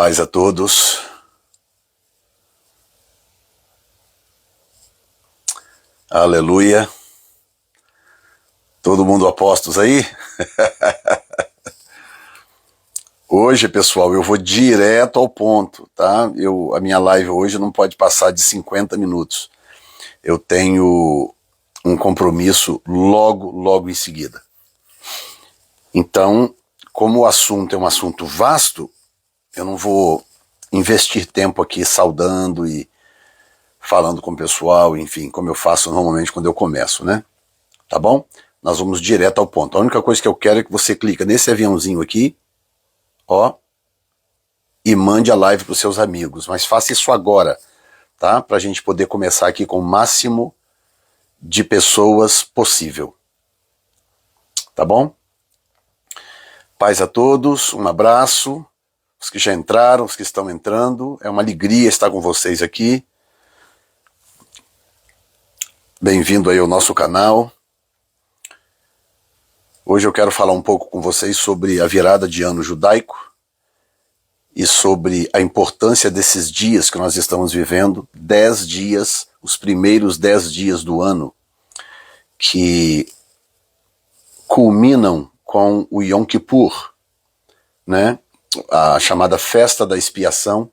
Paz a todos. Aleluia. Todo mundo apostos aí? Hoje, pessoal, eu vou direto ao ponto, tá? A minha live hoje não pode passar de 50 minutos. Eu tenho um compromisso logo em seguida. Então, como o assunto é um assunto vasto, eu não vou investir tempo aqui saudando e falando com o pessoal, enfim, como eu faço normalmente quando eu começo, né? Tá bom? Nós vamos direto ao ponto. A única coisa que eu quero é que você clique nesse aviãozinho aqui, ó, e mande a live para os seus amigos. Mas faça isso agora, tá? Para a gente poder começar aqui com o máximo de pessoas possível. Tá bom? Paz a todos, um abraço. Os que já entraram, os que estão entrando. É uma alegria estar com vocês aqui. Bem-vindo aí ao nosso canal. Hoje eu quero falar um pouco com vocês sobre a virada de ano judaico e sobre a importância desses dias que nós estamos vivendo, 10 dias, os primeiros 10 dias do ano, que culminam com o Yom Kippur, né? A chamada Festa da Expiação,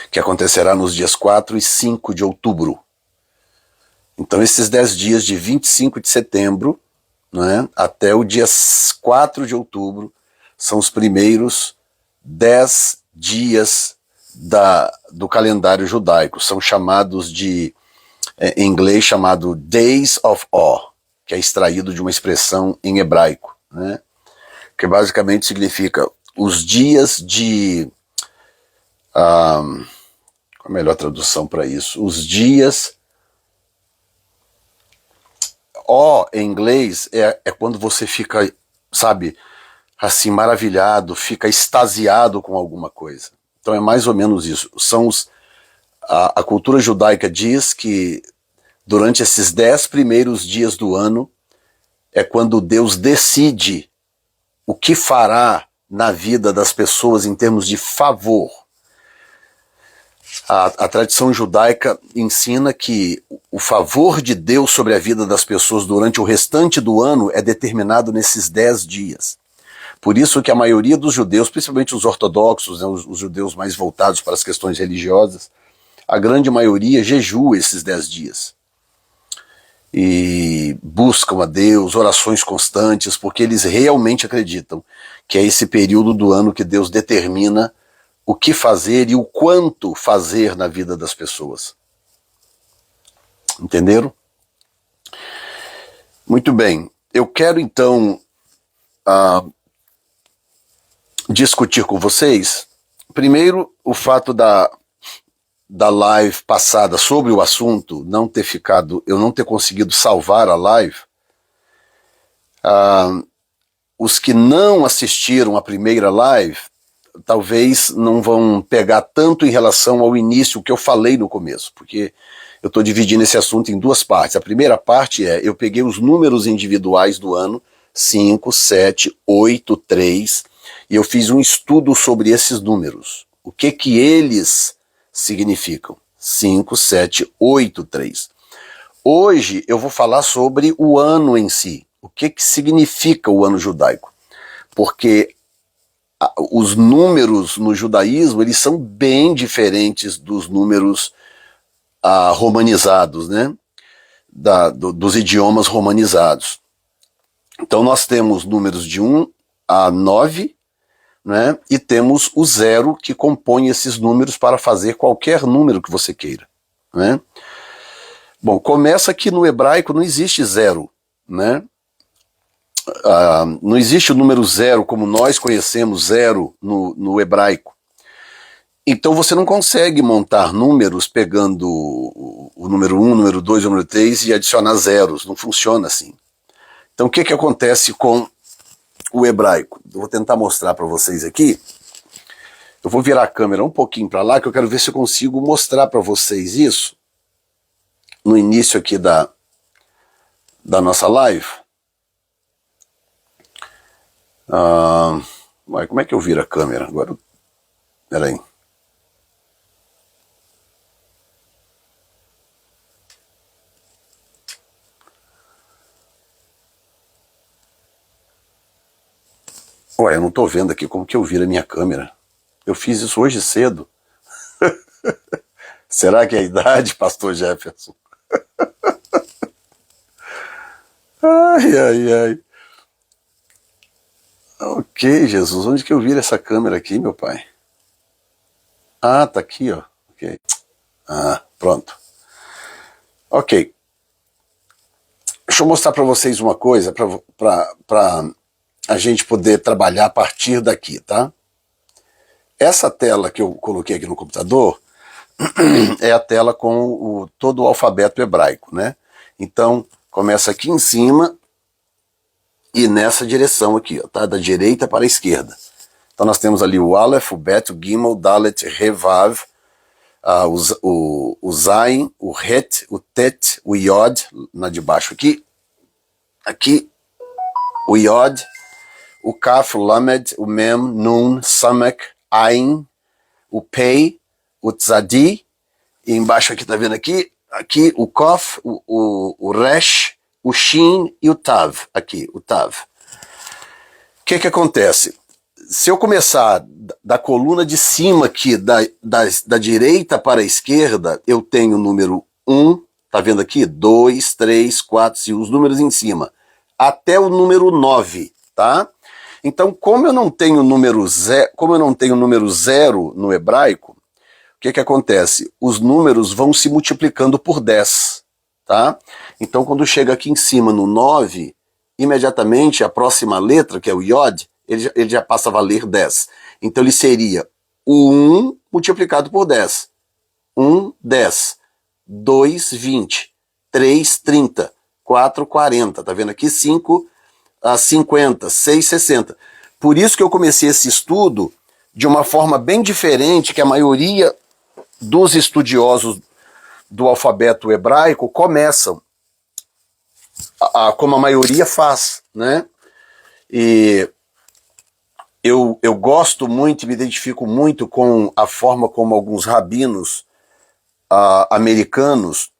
que acontecerá nos dias 4 e 5 de outubro. Então esses 10 dias de 25 de setembro, né, até o dia 4 de outubro, são os primeiros 10 dias do calendário judaico. São chamados de, em inglês, chamado Days of Awe, que é extraído de uma expressão em hebraico, né, que basicamente significa os dias de... qual a melhor tradução para isso? Os dias... em inglês é quando você fica, sabe, assim, maravilhado, fica extasiado com alguma coisa. Então é mais ou menos isso. A cultura judaica diz que durante esses 10 primeiros dias do ano é quando Deus decide o que fará na vida das pessoas em termos de favor. A tradição judaica ensina que o favor de Deus sobre a vida das pessoas durante o restante do ano é determinado nesses 10 dias. Por isso que a maioria dos judeus, principalmente os ortodoxos, né, os judeus mais voltados para as questões religiosas, a grande maioria jejua esses 10 dias. E buscam a Deus, orações constantes, porque eles realmente acreditam que é esse período do ano que Deus determina o que fazer e o quanto fazer na vida das pessoas. Entenderam? Muito bem. Eu quero então discutir com vocês, primeiro, o fato da live passada sobre o assunto eu não ter conseguido salvar a live. Os que não assistiram a primeira live talvez não vão pegar tanto em relação ao início que eu falei no começo, porque eu estou dividindo esse assunto em duas partes. A primeira parte eu peguei os números individuais do ano, 5, 7, 8, 3, e eu fiz um estudo sobre esses números. O que eles significam? 5, 7, 8, 3. Hoje eu vou falar sobre o ano em si. O que significa o ano judaico? Porque os números no judaísmo, eles são bem diferentes dos números romanizados, né? Dos idiomas romanizados. Então nós temos números de 1 a 9, né? E temos o 0 que compõe esses números para fazer qualquer número que você queira, né? Bom, começa que no hebraico não existe 0, né? Não existe o número 0 como nós conhecemos 0 no hebraico. Então você não consegue montar números pegando o número 1, o número 2, o número 3 e adicionar zeros. Não funciona assim. Então o que acontece com o hebraico? Eu vou tentar mostrar para vocês aqui. Eu vou virar a câmera um pouquinho para lá, que eu quero ver se eu consigo mostrar para vocês isso no início aqui da nossa live. Como é que eu viro a câmera? Agora Peraí. Ué, eu não tô vendo aqui como que eu viro a minha câmera. Eu fiz isso hoje cedo. Será que é a idade, pastor Jefferson? Ai, ai, ai. Ok, Jesus, onde que eu viro essa câmera aqui, meu pai? Ah, tá aqui, ó. Ok. Ah, pronto. Ok. Deixa eu mostrar para vocês uma coisa, para a gente poder trabalhar a partir daqui, tá? Essa tela que eu coloquei aqui no computador é a tela com todo o alfabeto hebraico, né? Então, começa aqui em cima e nessa direção aqui, ó, tá? Da direita para a esquerda. Então nós temos ali o Aleph, o Bet, o Gimel, Dalet, Revav, o Zain, o Het, o Tet, o Yod, na de baixo aqui, o Yod, o Kaf, o Lamed, o Mem, Nun, Samek, Ain, o Pei, o Tzadi, e embaixo aqui, tá vendo aqui o Kof, o Resh, o Shin e o Tav, aqui, o Tav. O que acontece? Se eu começar da coluna de cima aqui, da direita para a esquerda, eu tenho o número 1, tá vendo aqui? 2, 3, 4, 5, os números em cima, até o número 9, tá? Então, como eu não tenho número zero no hebraico, o que acontece? Os números vão se multiplicando por 10, tá? Então, quando chega aqui em cima no 9, imediatamente a próxima letra, que é o Yod, ele já passa a valer 10. Então, ele seria o 1 multiplicado por 10. 1, 10. 2, 20. 3, 30. 4, 40. Tá vendo aqui? 5, 50. 6, 60. Por isso que eu comecei esse estudo de uma forma bem diferente que a maioria dos estudiosos do alfabeto hebraico começam, como a maioria faz, né? E eu gosto muito e me identifico muito com a forma como alguns rabinos americanos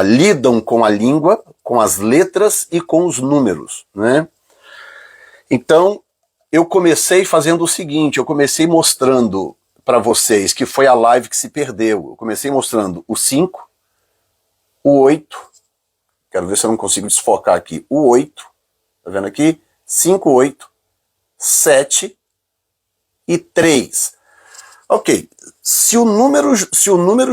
lidam com a língua, com as letras e com os números, né? Então, eu comecei fazendo o seguinte, eu comecei mostrando para vocês, que foi a live que se perdeu. Eu comecei mostrando o 5, o 8, quero ver se eu não consigo desfocar aqui, o 8, tá vendo aqui? 5, 8, 7 e 3. Ok, se o número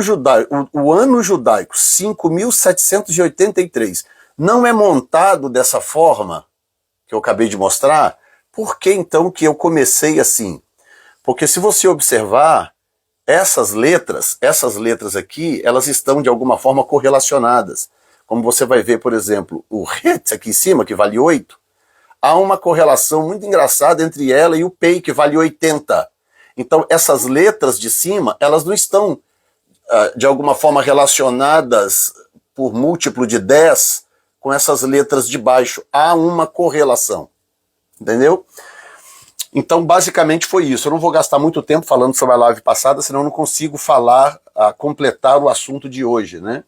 judaico, o ano judaico, 5.783, não é montado dessa forma que eu acabei de mostrar, por que então que eu comecei assim? Porque se você observar, essas letras aqui, elas estão de alguma forma correlacionadas. Como você vai ver, por exemplo, o Het aqui em cima, que vale 8, há uma correlação muito engraçada entre ela e o Pei, que vale 80. Então, essas letras de cima, elas não estão, de alguma forma, relacionadas por múltiplo de 10 com essas letras de baixo. Há uma correlação. Entendeu? Então, basicamente foi isso. Eu não vou gastar muito tempo falando sobre a live passada, senão eu não consigo completar o assunto de hoje, né?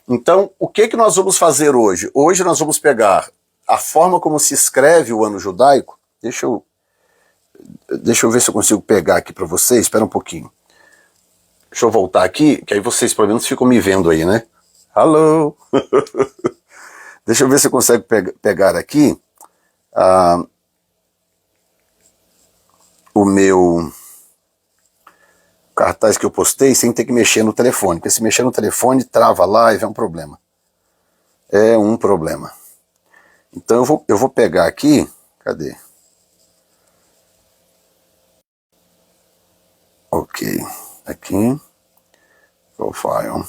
Então, o que nós vamos fazer hoje? Hoje nós vamos pegar a forma como se escreve o ano judaico. Deixa eu ver se eu consigo pegar aqui para vocês. Espera um pouquinho. Deixa eu voltar aqui, que aí vocês pelo menos ficam me vendo aí, né? Hello! Deixa eu ver se eu consigo pegar aqui o meu cartaz que eu postei sem ter que mexer no telefone, porque se mexer no telefone trava a live, é um problema. É um problema. Então eu vou pegar aqui, cadê? Ok, aqui, profile.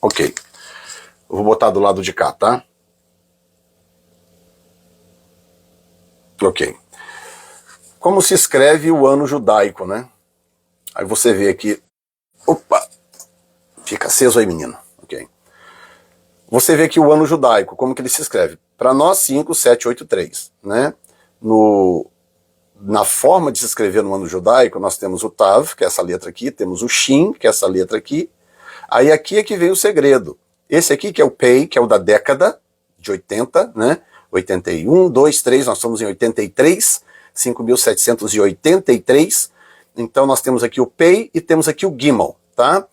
Ok, eu vou botar do lado de cá, tá? Ok. Como se escreve o ano judaico, né? Aí você vê aqui. Opa! Fica aceso aí, menino. Ok. Você vê aqui o ano judaico, como que ele se escreve. Para nós, 5, 7, 8, 3, né? na forma de se escrever no ano judaico, nós temos o Tav, que é essa letra aqui, temos o Shin, que é essa letra aqui. Aí aqui é que vem o segredo. Esse aqui, que é o Pei, que é o da década de 80, né? 81, 2, 3, nós estamos em 83, 5.783. Então nós temos aqui o Pei e temos aqui o Gimel, tá?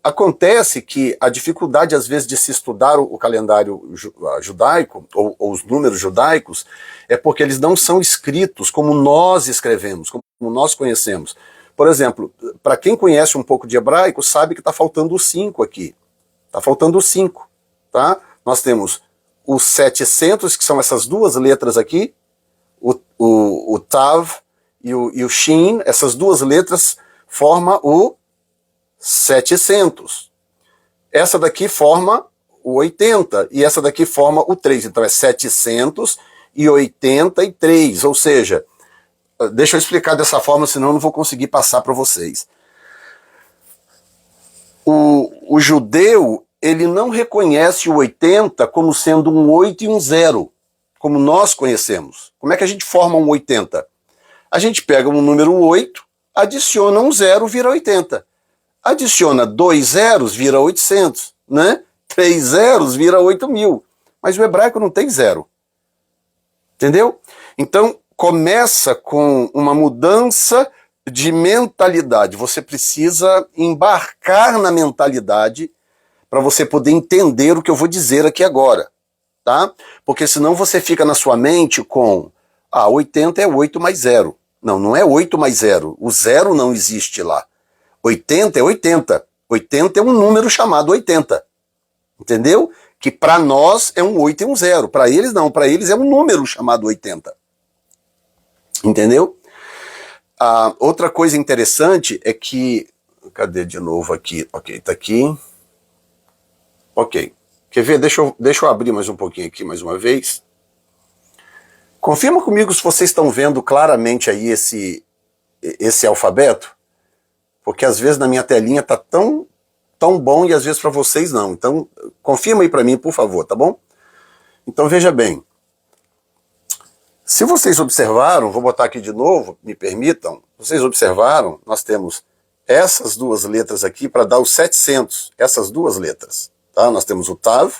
Acontece que a dificuldade, às vezes, de se estudar o calendário judaico, ou os números judaicos, é porque eles não são escritos como nós escrevemos, como nós conhecemos. Por exemplo, para quem conhece um pouco de hebraico, sabe que está faltando o 5 aqui. Está faltando o 5, tá? Nós temos os 700, que são essas duas letras aqui, o Tav e o Shin, essas duas letras formam o 700. Essa daqui forma o 80 e essa daqui forma o 3. Então é 783. Ou seja, deixa eu explicar dessa forma, senão eu não vou conseguir passar para vocês. O judeu, ele não reconhece o 80 como sendo um 8 e um 0, como nós conhecemos. Como é que a gente forma um 80? A gente pega um número 8, adiciona um 0, vira 80. Adiciona 2 zeros, vira 800, né? 3 zeros, vira 8.000. Mas o hebraico não tem zero. Entendeu? Então, começa com uma mudança de mentalidade. Você precisa embarcar na mentalidade para você poder entender o que eu vou dizer aqui agora, tá? Porque senão você fica na sua mente com 80 é 8 mais 0. Não, não é 8 mais 0. O 0 não existe lá. 80 é 80. 80 é um número chamado 80. Entendeu? Que para nós é um 8 e um 0. Para eles não. Para eles é um número chamado 80. Entendeu? Outra coisa interessante é que... Cadê de novo aqui? Ok, tá aqui. Ok. Quer ver? Deixa eu abrir mais um pouquinho aqui mais uma vez. Confirma comigo se vocês estão vendo claramente aí esse alfabeto. Porque às vezes na minha telinha tá tão bom e às vezes para vocês não. Então, confirma aí para mim, por favor, tá bom? Então, veja bem. Se vocês observaram, vou botar aqui de novo, me permitam. Vocês observaram, nós temos essas duas letras aqui para dar os 700. Essas duas letras, tá? Nós temos o Tav,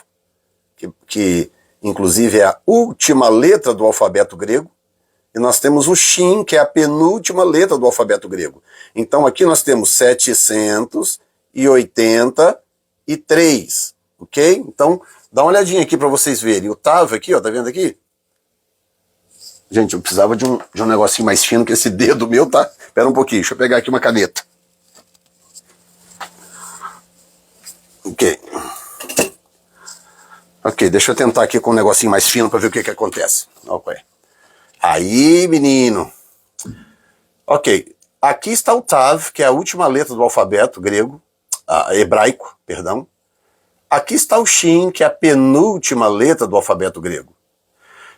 que inclusive é a última letra do alfabeto grego. E nós temos o Shin, que é a penúltima letra do alfabeto grego. Então aqui nós temos 783, ok? Então dá uma olhadinha aqui para vocês verem. O Tav aqui, ó, tá vendo aqui? Gente, eu precisava de um negocinho mais fino que esse dedo meu, tá? Espera um pouquinho, deixa eu pegar aqui uma caneta. Ok. Ok, deixa eu tentar aqui com um negocinho mais fino para ver o que acontece. Ok. Aí, menino. Ok, aqui está o Tav, que é a última letra do alfabeto grego, hebraico, perdão. Aqui está o Shin, que é a penúltima letra do alfabeto grego.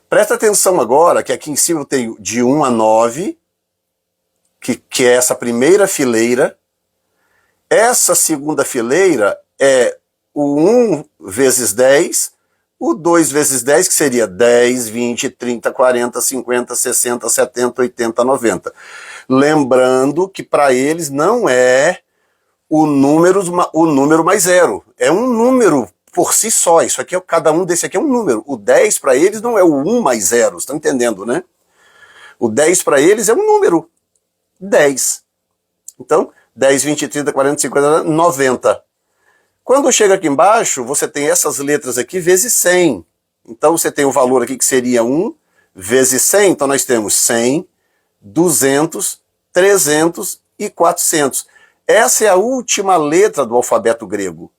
Presta atenção agora que aqui em cima eu tenho de 1 a 9, que é essa primeira fileira. Essa segunda fileira é o 1 vezes 10, o 2 vezes 10, que seria 10, 20, 30, 40, 50, 60, 70, 80, 90. Lembrando que para eles não é o número mais zero. É um número por si só. Isso aqui, cada um desse aqui é um número. O 10 para eles não é o 1 mais 0. Estão entendendo, né? O 10 para eles é um número. 10. Então, 10, 20, 30, 40, 50, 90. Quando chega aqui embaixo, você tem essas letras aqui vezes 100. Então você tem o valor aqui que seria 1 vezes 100. Então nós temos 100, 200, 300 e 400. Essa é a última letra do alfabeto grego.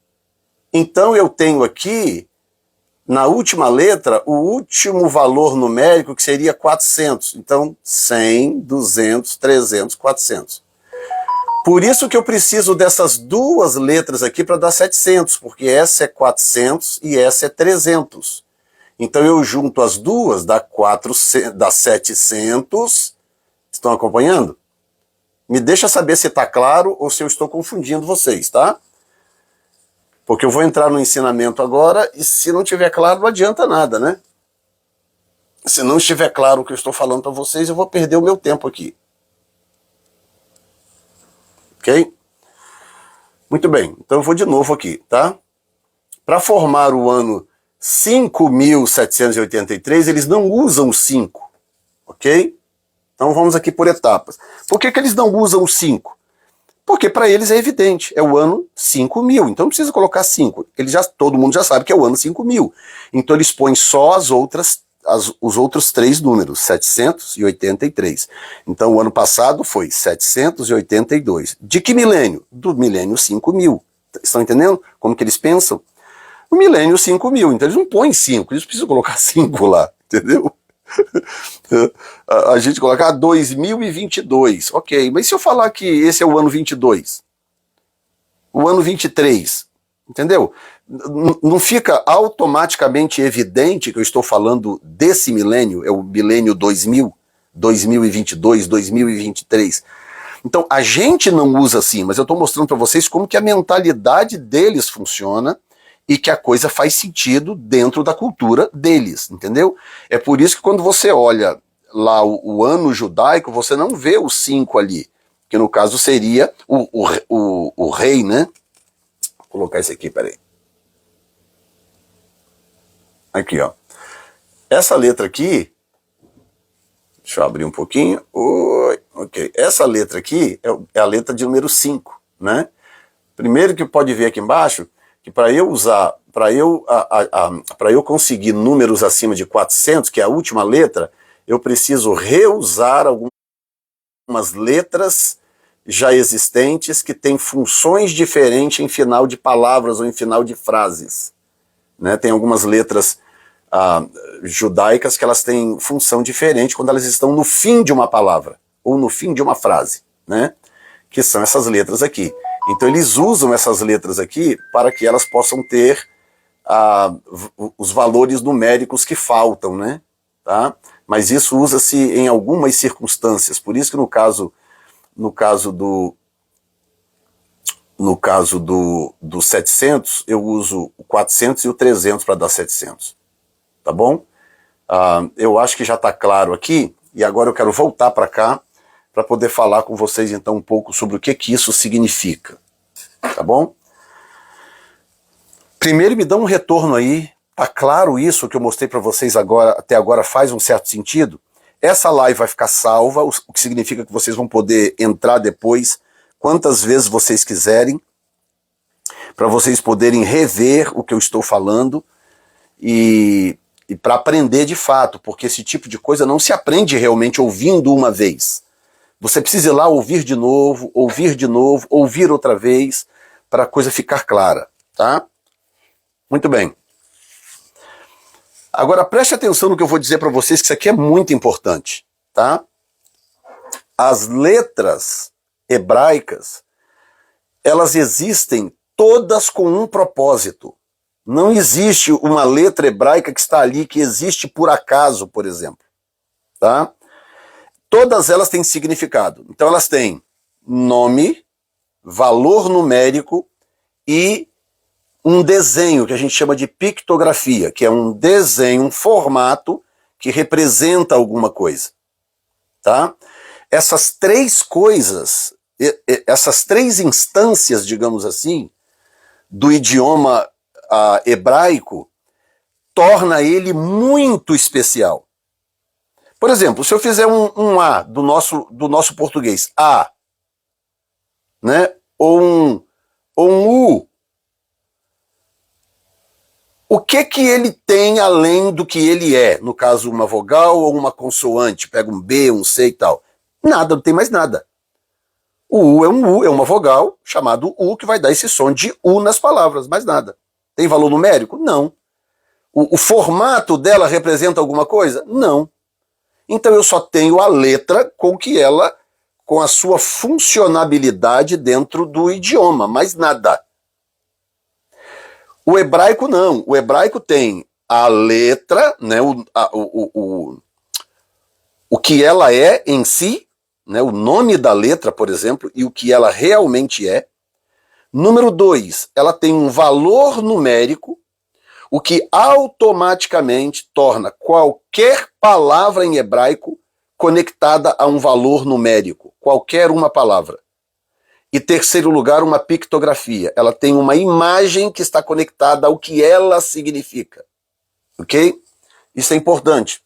Então eu tenho aqui, na última letra, o último valor numérico que seria 400. Então 100, 200, 300, 400. Por isso que eu preciso dessas duas letras aqui para dar 700, porque essa é 400 e essa é 300. Então eu junto as duas, dá 700. Estão acompanhando? Me deixa saber se está claro ou se eu estou confundindo vocês, tá? Porque eu vou entrar no ensinamento agora e se não tiver claro não adianta nada, né? Se não estiver claro o que eu estou falando para vocês, eu vou perder o meu tempo aqui. Ok? Muito bem, então eu vou de novo aqui, tá? Para formar o ano 5.783, eles não usam o 5, ok? Então vamos aqui por etapas. Por que eles não usam o 5? Porque para eles é evidente, é o ano 5.000, então não precisa colocar 5. Todo mundo já sabe que é o ano 5.000. Então eles põem só os outros 3 números, 783. Então o ano passado foi 782. De que milênio? Do milênio 5.000. Estão entendendo como que eles pensam? O milênio 5.000. Então eles não põem 5, eles precisam colocar 5 lá, entendeu? A gente colocar 2022, ok, mas se eu falar que esse é o ano 22, o ano 23, entendeu? Não fica automaticamente evidente que eu estou falando desse milênio, é o milênio 2000, 2022, 2023. Então a gente não usa assim, mas eu estou mostrando para vocês como que a mentalidade deles funciona e que a coisa faz sentido dentro da cultura deles, entendeu? É por isso que quando você olha lá o ano judaico, você não vê o 5 ali, que no caso seria o rei, né? Vou colocar esse aqui, peraí. Aqui, ó. Essa letra aqui, deixa eu abrir um pouquinho. Oi, ok. Essa letra aqui é a letra de número 5, né? Primeiro que pode ver aqui embaixo, que para eu usar, para eu conseguir números acima de 400, que é a última letra, eu preciso reusar algumas letras já existentes que têm funções diferentes em final de palavras ou em final de frases, né? Tem algumas letras judaicas que elas têm função diferente quando elas estão no fim de uma palavra ou no fim de uma frase, né? Que são essas letras aqui. Então eles usam essas letras aqui para que elas possam ter os valores numéricos que faltam, né? Tá? Mas isso usa-se em algumas circunstâncias. Por isso que no caso do 700, eu uso o 400 e o 300 para dar 700. Tá bom? Eu acho que já está claro aqui, e agora eu quero voltar para cá para poder falar com vocês então um pouco sobre o que isso significa, tá bom? Primeiro me dá um retorno aí, tá claro isso que eu mostrei para vocês agora, até agora faz um certo sentido? Essa live vai ficar salva, o que significa que vocês vão poder entrar depois, quantas vezes vocês quiserem, para vocês poderem rever o que eu estou falando e para aprender de fato, porque esse tipo de coisa não se aprende realmente ouvindo uma vez. Você precisa ir lá ouvir de novo, ouvir outra vez, para a coisa ficar clara, tá? Muito bem. Agora preste atenção no que eu vou dizer para vocês, que isso aqui é muito importante, tá? As letras hebraicas, elas existem todas com um propósito. Não existe uma letra hebraica que está ali que existe por acaso, por exemplo, tá? Todas elas têm significado. Então elas têm nome, valor numérico e um desenho que a gente chama de pictografia, que é um desenho, um formato que representa alguma coisa, tá? Essas três coisas, essas três instâncias, digamos assim, do idioma hebraico, torna ele muito especial. Por exemplo, se eu fizer um A do nosso português, A, né? Ou um U, o que ele tem além do que ele é? No caso, uma vogal ou uma consoante, pega um B, um C e tal. Nada, não tem mais nada. O U, é uma vogal chamado U, que vai dar esse som de U nas palavras, mais nada. Tem valor numérico? Não. O formato dela representa alguma coisa? Não. Então eu só tenho a letra com a sua funcionabilidade dentro do idioma, mais nada. O hebraico não. O hebraico tem a letra, né, o que ela é em si, né, o nome da letra, por exemplo, e o que ela realmente é. Número 2, ela tem um valor numérico. o que automaticamente torna qualquer palavra em hebraico conectada a um valor numérico, qualquer uma palavra. E terceiro lugar, uma pictografia. Ela tem uma imagem que está conectada ao que ela significa. Ok? Isso é importante.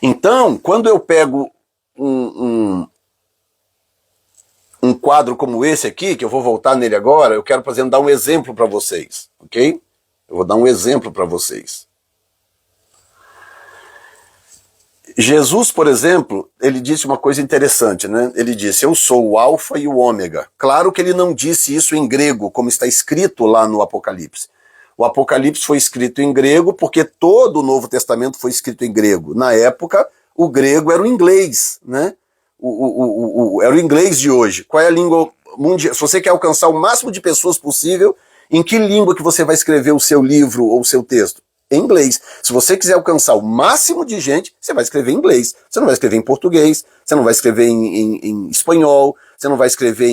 Então, quando eu pego um quadro como esse aqui, que eu vou voltar nele agora, eu quero, por exemplo, dar um exemplo para vocês. Ok? Eu vou dar um exemplo para vocês. Jesus, por exemplo, ele disse uma coisa interessante, né? Ele disse, eu sou o alfa e o ômega. Claro que ele não disse isso em grego, como está escrito lá no Apocalipse. O Apocalipse foi escrito em grego porque todo o Novo Testamento foi escrito em grego. Na época, o grego era o inglês, né? Era o inglês de hoje. Qual é a língua mundial? Se você quer alcançar o máximo de pessoas possível, em que língua que você vai escrever o seu livro ou o seu texto? Em inglês. Se você quiser alcançar o máximo de gente, você vai escrever em inglês. Você não vai escrever em português, você não vai escrever em espanhol, você não vai escrever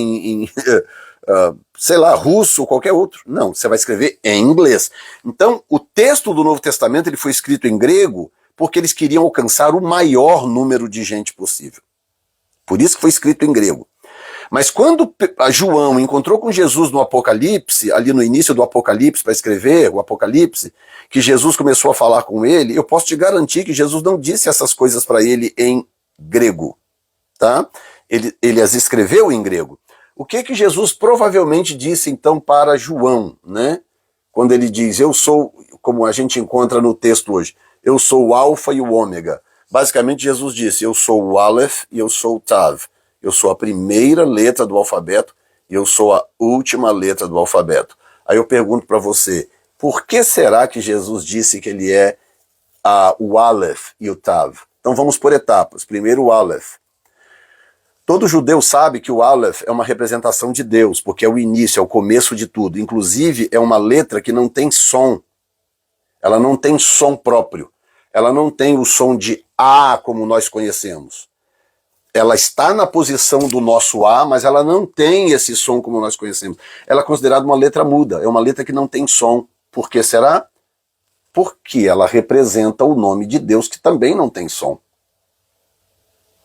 sei lá, russo ou qualquer outro. Não, você vai escrever em inglês. Então, o texto do Novo Testamento ele foi escrito em grego porque eles queriam alcançar o maior número de gente possível. Por isso que foi escrito em grego. Mas quando João encontrou com Jesus no Apocalipse, ali no início do Apocalipse, para escrever o Apocalipse, que Jesus começou a falar com ele, eu posso te garantir que Jesus não disse essas coisas para ele em grego. Tá? Ele as escreveu em grego. O que Jesus provavelmente disse então para João, né? Quando ele diz, eu sou, como a gente encontra no texto hoje, eu sou o alfa e o ômega. Basicamente Jesus disse, eu sou o Aleph e eu sou o Tav. Eu sou a primeira letra do alfabeto e eu sou a última letra do alfabeto. Aí eu pergunto para você, por que será que Jesus disse que ele é o Aleph e o Tav? Então vamos por etapas. Primeiro o Aleph. Todo judeu sabe que o Aleph é uma representação de Deus, porque é o início, é o começo de tudo. Inclusive é uma letra que não tem som. Ela não tem som próprio. Ela não tem o som de A como nós conhecemos. Ela está na posição do nosso A, mas ela não tem esse som como nós conhecemos. Ela é considerada uma letra muda, é uma letra que não tem som. Por que será? Porque ela representa o nome de Deus que também não tem som.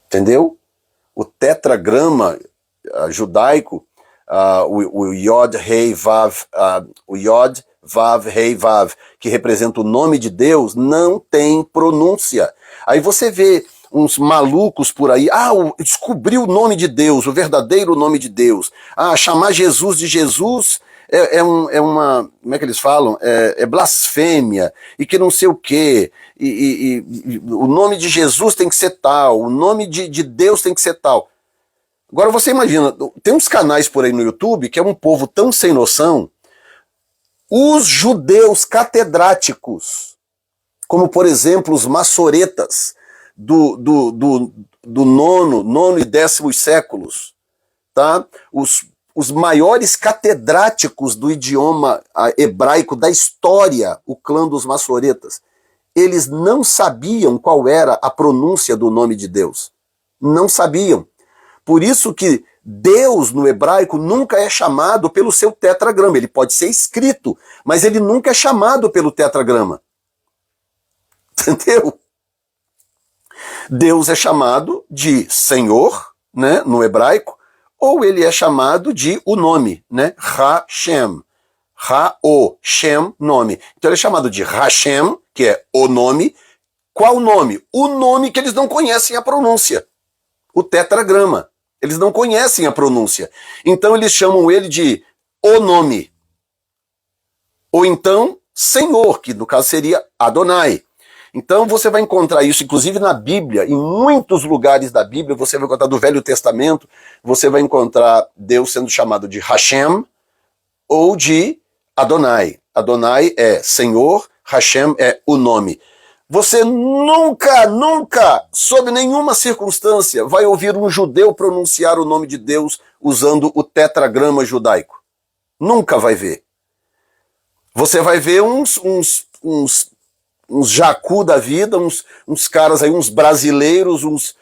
Entendeu? O tetragrama judaico, o Yod, Rei, Vav, o Yod, Vav, Rei, Vav, que representa o nome de Deus, não tem pronúncia. Aí você vê uns malucos por aí, descobri o nome de Deus, o verdadeiro nome de Deus. Chamar Jesus de Jesus é uma, como é que eles falam? É blasfêmia, e que não sei o quê, e o nome de Jesus tem que ser tal, o nome de Deus tem que ser tal. Agora você imagina, tem uns canais por aí no YouTube que é um povo tão sem noção, os judeus catedráticos, como por exemplo os maçoretas, do nono e 10º séculos, tá? Os maiores catedráticos do idioma hebraico da história, o clã dos maçoretas, eles não sabiam qual era a pronúncia do nome de Deus. Não sabiam. Por isso que Deus no hebraico nunca é chamado pelo seu tetragrama. Ele pode ser escrito, mas ele nunca é chamado pelo tetragrama. Entendeu? Deus é chamado de Senhor, né, no hebraico, ou ele é chamado de o nome, né, Hashem. Ra-O, Shem, nome. Então ele é chamado de Hashem, que é o nome. Qual nome? O nome que eles não conhecem a pronúncia. O tetragrama. Eles não conhecem a pronúncia. Então eles chamam ele de o nome. Ou então Senhor, que no caso seria Adonai. Então você vai encontrar isso, inclusive na Bíblia, em muitos lugares da Bíblia, você vai encontrar do Velho Testamento, você vai encontrar Deus sendo chamado de Hashem ou de Adonai. Adonai é Senhor, Hashem é o nome. Você nunca, sob nenhuma circunstância, vai ouvir um judeu pronunciar o nome de Deus usando o tetragrama judaico. Nunca vai ver. Você vai ver uns jacu da vida, uns caras aí, uns brasileiros, uns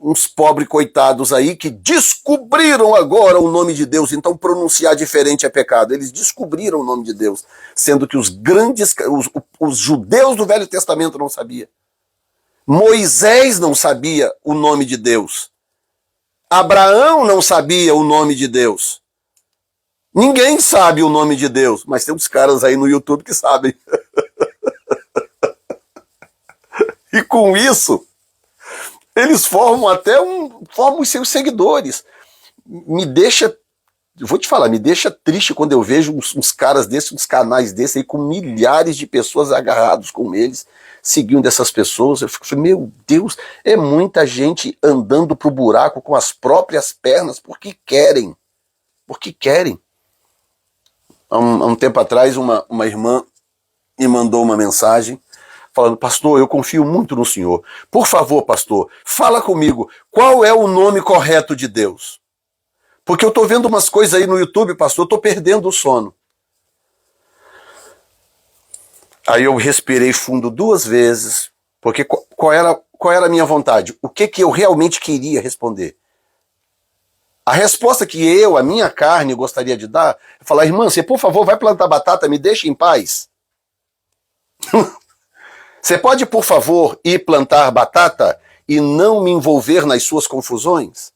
uns pobres coitados aí que descobriram agora o nome de Deus, então pronunciar diferente é pecado. Eles descobriram o nome de Deus, sendo que os judeus do Velho Testamento não sabiam. Moisés não sabia o nome de Deus. Abraão não sabia o nome de Deus. Ninguém sabe o nome de Deus, mas tem uns caras aí no YouTube que sabem. E com isso, eles formam os seus seguidores. Vou te falar, me deixa triste quando eu vejo uns caras desses, uns canais desses aí com milhares de pessoas agarrados com eles, seguindo essas pessoas. Eu fico, meu Deus, é muita gente andando pro buraco com as próprias pernas porque querem. Porque querem. Há um tempo atrás, uma irmã me mandou uma mensagem falando: pastor, eu confio muito no senhor. Por favor, pastor, fala comigo, qual é o nome correto de Deus? Porque eu estou vendo umas coisas aí no YouTube, pastor, eu estou perdendo o sono. Aí eu respirei fundo 2 vezes, porque qual era a minha vontade? O que eu realmente queria responder? A resposta que a minha carne, gostaria de dar, é falar: irmã, você por favor vai plantar batata, me deixe em paz. Você pode, por favor, ir plantar batata e não me envolver nas suas confusões?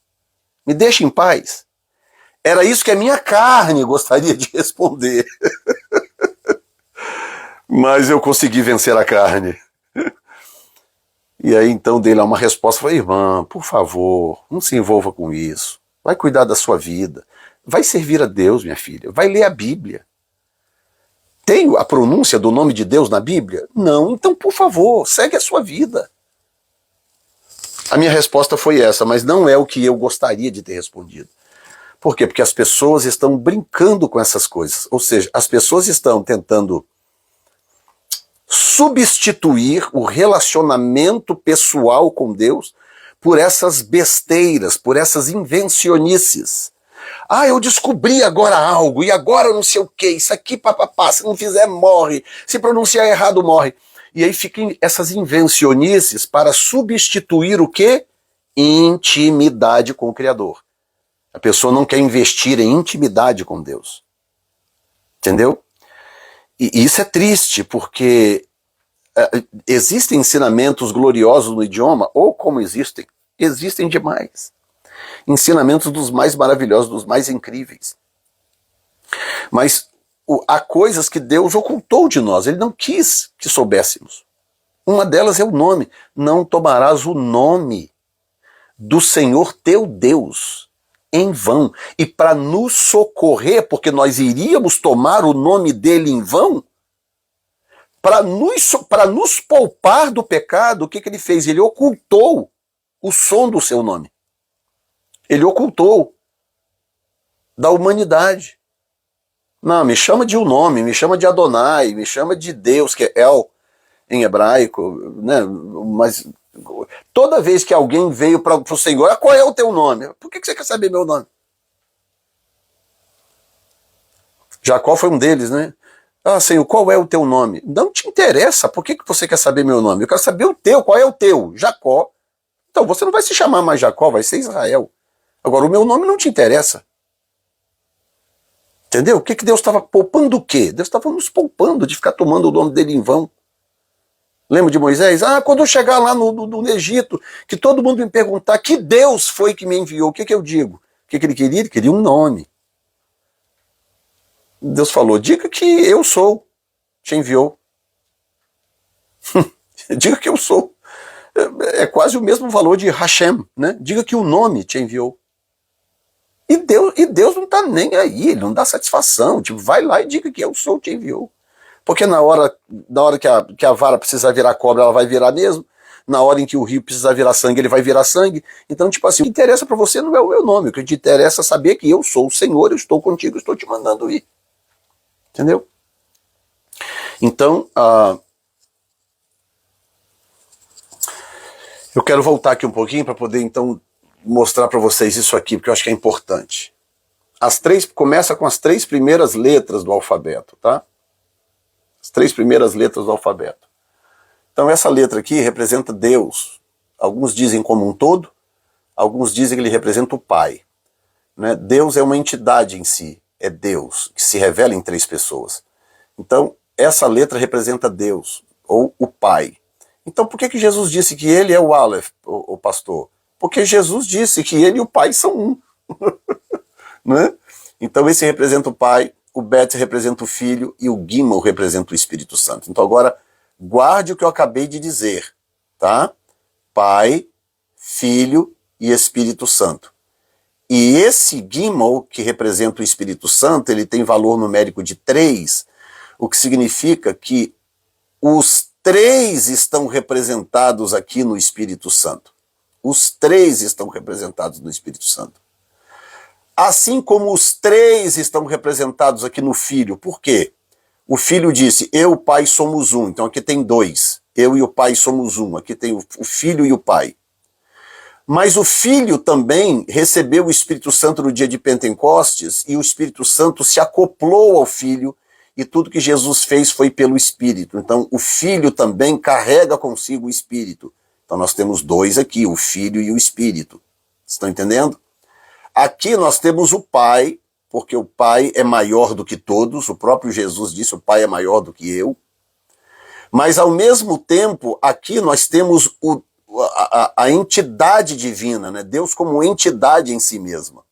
Me deixe em paz. Era isso que a minha carne gostaria de responder. Mas eu consegui vencer a carne. E aí então dei lá uma resposta. Falei: irmã, por favor, não se envolva com isso. Vai cuidar da sua vida. Vai servir a Deus, minha filha. Vai ler a Bíblia. Tem a pronúncia do nome de Deus na Bíblia? Não, então por favor, segue a sua vida. A minha resposta foi essa, mas não é o que eu gostaria de ter respondido. Por quê? Porque as pessoas estão brincando com essas coisas. Ou seja, as pessoas estão tentando substituir o relacionamento pessoal com Deus por essas besteiras, por essas invencionices. Ah, eu descobri agora algo, e agora não sei o que, isso aqui, papapá, se não fizer, morre, se pronunciar errado, morre. E aí ficam essas invencionices para substituir o quê? Intimidade com o Criador. A pessoa não quer investir em intimidade com Deus. Entendeu? E isso é triste, porque existem ensinamentos gloriosos no idioma, ou como existem demais. Ensinamentos dos mais maravilhosos, dos mais incríveis. Mas há coisas que Deus ocultou de nós, Ele não quis que soubéssemos. Uma delas é o nome. Não tomarás o nome do Senhor teu Deus em vão. E para nos socorrer, porque nós iríamos tomar o nome dele em vão, para nos poupar do pecado, o que ele fez? Ele ocultou o som do seu nome. Ele ocultou da humanidade. Não, me chama de um nome, me chama de Adonai, me chama de Deus, que é El em hebraico, né? Mas toda vez que alguém veio para o Senhor, qual é o teu nome? Por que você quer saber meu nome? Jacó foi um deles, né? Ah, Senhor, qual é o teu nome? Não te interessa, por que você quer saber meu nome? Eu quero saber o teu, qual é o teu? Jacó. Então você não vai se chamar mais Jacó, vai ser Israel. Agora, o meu nome não te interessa. Entendeu? O que Deus estava poupando o quê? Deus estava nos poupando de ficar tomando o nome dele em vão. Lembra de Moisés? Ah, quando eu chegar lá no Egito, que todo mundo me perguntar que Deus foi que me enviou, o que eu digo? O que ele queria? Ele queria um nome. Deus falou: diga que eu sou, te enviou. Diga que eu sou. É quase o mesmo valor de Hashem, né? Diga que o nome te enviou. E Deus não está nem aí, ele não dá satisfação. Tipo, vai lá e diga que eu sou, te enviou. Porque na hora que a vara precisar virar cobra, ela vai virar mesmo. Na hora em que o rio precisar virar sangue, ele vai virar sangue. Então, tipo assim, o que interessa para você não é o meu nome. O que te interessa é saber que eu sou o Senhor, eu estou contigo, eu estou te mandando ir. Entendeu? Então, eu quero voltar aqui um pouquinho para poder, então, mostrar para vocês isso aqui, porque eu acho que é importante. Começa com as 3 primeiras letras do alfabeto, tá? As 3 primeiras letras do alfabeto. Então essa letra aqui representa Deus. Alguns dizem como um todo, alguns dizem que ele representa o Pai. Né? Deus é uma entidade em si, é Deus, que se revela em três pessoas. Então, essa letra representa Deus, ou o Pai. Então, por que Jesus disse que ele é o Aleph, o pastor? Porque Jesus disse que ele e o Pai são um. Né? Então, esse representa o Pai, o Bet representa o Filho e o Gimel representa o Espírito Santo. Então, agora, guarde o que eu acabei de dizer, tá? Pai, Filho e Espírito Santo. E esse Gimel, que representa o Espírito Santo, ele tem valor numérico de 3, o que significa que os 3 estão representados aqui no Espírito Santo. Os 3 estão representados no Espírito Santo. Assim como os 3 estão representados aqui no Filho. Por quê? O Filho disse, eu e o Pai somos um. Então aqui tem 2. Eu e o Pai somos um. Aqui tem o Filho e o Pai. Mas o Filho também recebeu o Espírito Santo no dia de Pentecostes e o Espírito Santo se acoplou ao Filho e tudo que Jesus fez foi pelo Espírito. Então o Filho também carrega consigo o Espírito. Então nós temos 2 aqui, o Filho e o Espírito. Estão entendendo? Aqui nós temos o Pai, porque o Pai é maior do que todos, o próprio Jesus disse, o Pai é maior do que eu. Mas ao mesmo tempo, aqui nós temos a entidade divina, né? Deus como entidade em si mesma.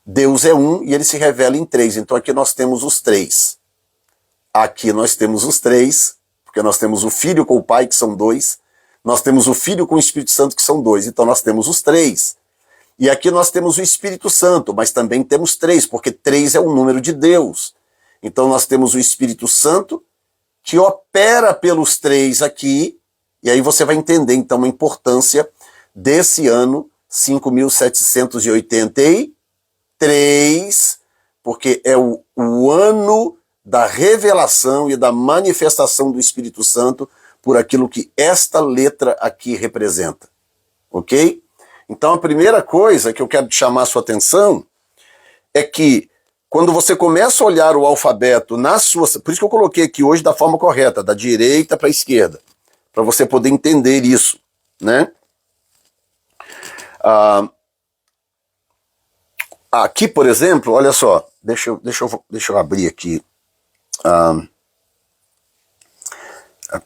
Deus é um e ele se revela em 3, então aqui nós temos os 3. Aqui nós temos os 3, porque nós temos o Filho com o Pai, que são 2, nós temos o Filho com o Espírito Santo, que são 2, então nós temos os 3. E aqui nós temos o Espírito Santo, mas também temos 3, porque 3 é o número de Deus. Então nós temos o Espírito Santo, que opera pelos 3 aqui, e aí você vai entender então a importância desse ano 5783, porque é o ano da revelação e da manifestação do Espírito Santo por aquilo que esta letra aqui representa. Ok? Então a primeira coisa que eu quero chamar a sua atenção é que quando você começa a olhar o alfabeto nas suas... Por isso que eu coloquei aqui hoje da forma correta, da direita para a esquerda, para você poder entender isso, né? Aqui, por exemplo, olha só, deixa eu abrir aqui a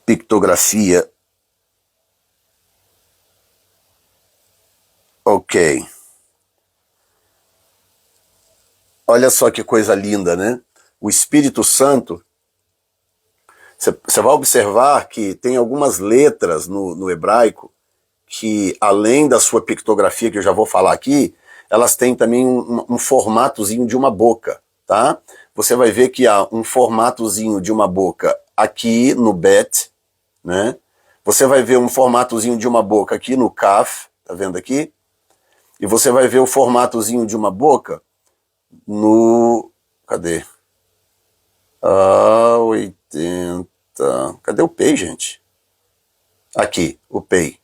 pictografia. Ok. Olha só que coisa linda, né? O Espírito Santo, você vai observar que tem algumas letras no hebraico que, além da sua pictografia, que eu já vou falar aqui, elas têm também um formatozinho de uma boca, tá? Você vai ver que há um formatozinho de uma boca aqui no Bet, né? Você vai ver um formatozinho de uma boca aqui no Kaf, tá vendo aqui? E você vai ver o formatozinho de uma boca no... Cadê? 80... Cadê o Pei, gente? Aqui, o Pei.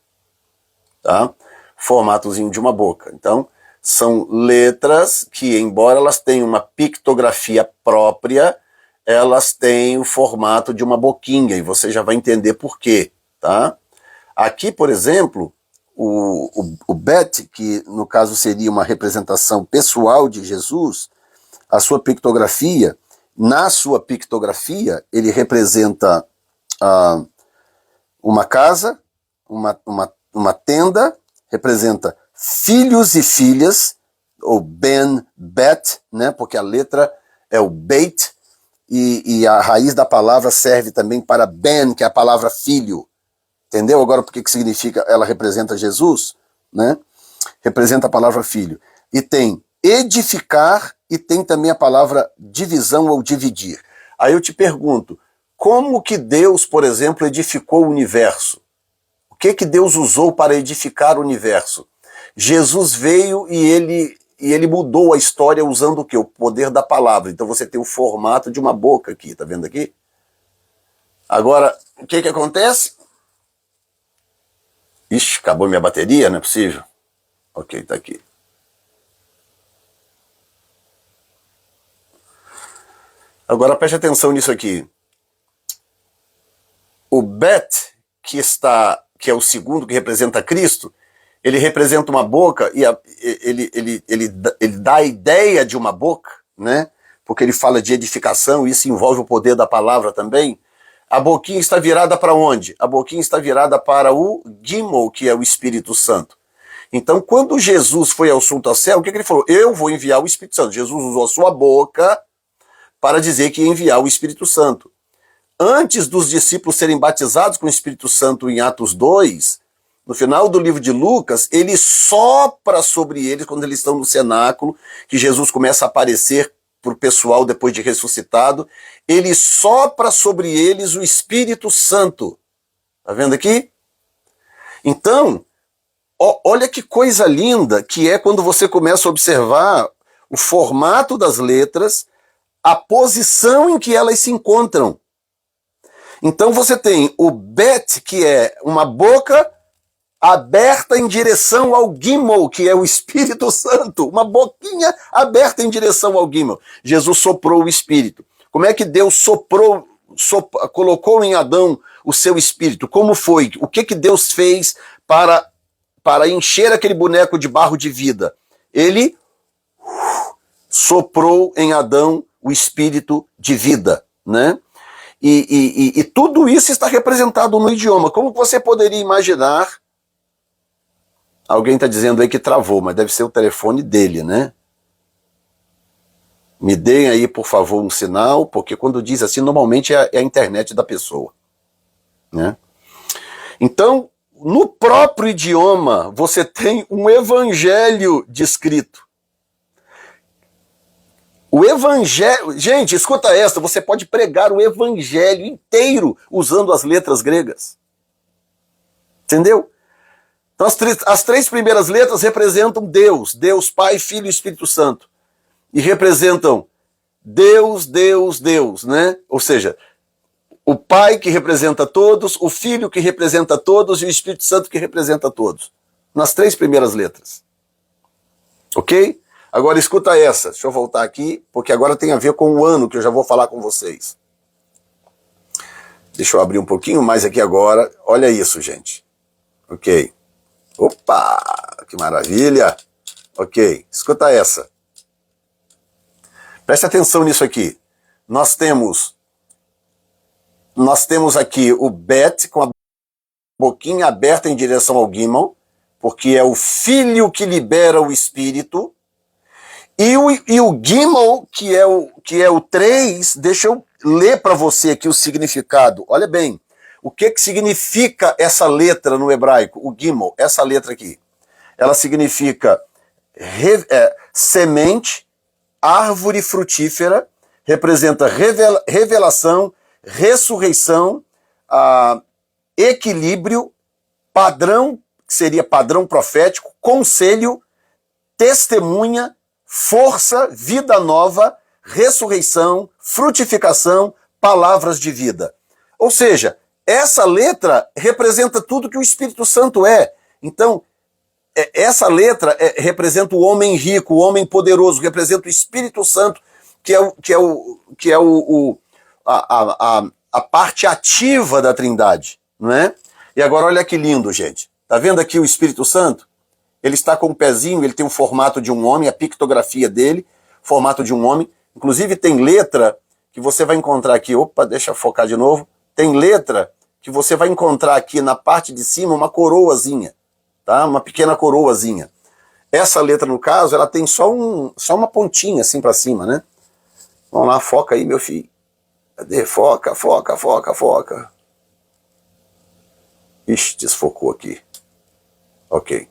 Tá? Formatozinho de uma boca. Então, são letras que, embora elas tenham uma pictografia própria, elas têm o formato de uma boquinha, e você já vai entender por quê. Tá? Aqui, por exemplo... O Bet, que no caso seria uma representação pessoal de Jesus, a sua pictografia, na sua pictografia, ele representa uma casa, uma tenda, representa filhos e filhas, ou Ben Bet, né, porque a letra é o Beit, e a raiz da palavra serve também para Ben, que é a palavra filho. Entendeu agora por que significa, ela representa Jesus, né? Representa a palavra filho. E tem edificar e tem também a palavra divisão ou dividir. Aí eu te pergunto, como que Deus, por exemplo, edificou o universo? O que Deus usou para edificar o universo? Jesus veio e ele mudou a história usando o quê? O poder da palavra. Então você tem o formato de uma boca aqui, tá vendo aqui? Agora, o que acontece? Ixi, acabou minha bateria, não é possível? Ok, tá aqui. Agora preste atenção nisso aqui. O Bet, que é o segundo que representa Cristo, ele representa uma boca e ele dá a ideia de uma boca, né? Porque ele fala de edificação, e isso envolve o poder da palavra também. A boquinha está virada para onde? A boquinha está virada para o Gimel, que é o Espírito Santo. Então, quando Jesus foi ao assunto ao céu, o que ele falou? Eu vou enviar o Espírito Santo. Jesus usou a sua boca para dizer que ia enviar o Espírito Santo. Antes dos discípulos serem batizados com o Espírito Santo em Atos 2, no final do livro de Lucas, ele sopra sobre eles, quando eles estão no cenáculo, que Jesus começa a aparecer para o pessoal depois de ressuscitado, ele sopra sobre eles o Espírito Santo. Tá vendo aqui? Então, olha que coisa linda que é quando você começa a observar o formato das letras, a posição em que elas se encontram. Então você tem o Bet, que é uma boca aberta em direção ao Gimel, que é o Espírito Santo, uma boquinha aberta em direção ao Gimel. Jesus soprou o Espírito. Como é que Deus colocou em Adão o seu Espírito? Como foi? O que Deus fez para encher aquele boneco de barro de vida? Ele soprou em Adão o Espírito de vida, né? E tudo isso está representado no idioma. Como você poderia imaginar? Alguém está dizendo aí que travou, mas deve ser o telefone dele, né? Me deem aí, por favor, um sinal, porque quando diz assim, normalmente é a internet da pessoa, né? Então, no próprio idioma, você tem um evangelho descrito. O evangelho... Gente, escuta esta, você pode pregar o evangelho inteiro usando as letras gregas. Entendeu? Então, as três primeiras letras representam Deus, Deus Pai, Filho e Espírito Santo. E representam Deus, Deus, Deus, né? Ou seja, o Pai que representa todos, o Filho que representa todos e o Espírito Santo que representa todos. Nas três primeiras letras. Ok? Agora escuta essa, deixa eu voltar aqui, porque agora tem a ver com o ano que eu já vou falar com vocês. Deixa eu abrir um pouquinho mais aqui agora. Olha isso, gente. Ok. Opa, que maravilha. Ok, escuta essa. Preste atenção nisso aqui. Nós temos aqui o Bet com a boquinha aberta em direção ao Gimel, porque é o Filho que libera o Espírito. E o Gimel, que é o 3, deixa eu ler para você aqui o significado. Olha bem, o que significa essa letra no hebraico, o Gimel, essa letra aqui? Ela significa semente, árvore frutífera, representa revelação, ressurreição, equilíbrio, padrão, que seria padrão profético, conselho, testemunha, força, vida nova, ressurreição, frutificação, palavras de vida. Ou seja, essa letra representa tudo que o Espírito Santo é. Então, essa letra representa o homem rico, o homem poderoso, representa o Espírito Santo, que é a parte ativa da Trindade, não é? E agora olha que lindo, gente. Tá vendo aqui o Espírito Santo? Ele está com um pezinho, ele tem o formato de um homem, a pictografia dele, formato de um homem. Inclusive tem letra que você vai encontrar aqui. Opa, deixa eu focar de novo. Tem letra que você vai encontrar aqui na parte de cima uma coroazinha, tá? Uma pequena coroazinha. Essa letra, no caso, ela tem só uma pontinha assim para cima, né? Vamos lá, foca aí, meu filho. Cadê? Foca, foca, foca, foca. Ixi, desfocou aqui. Ok.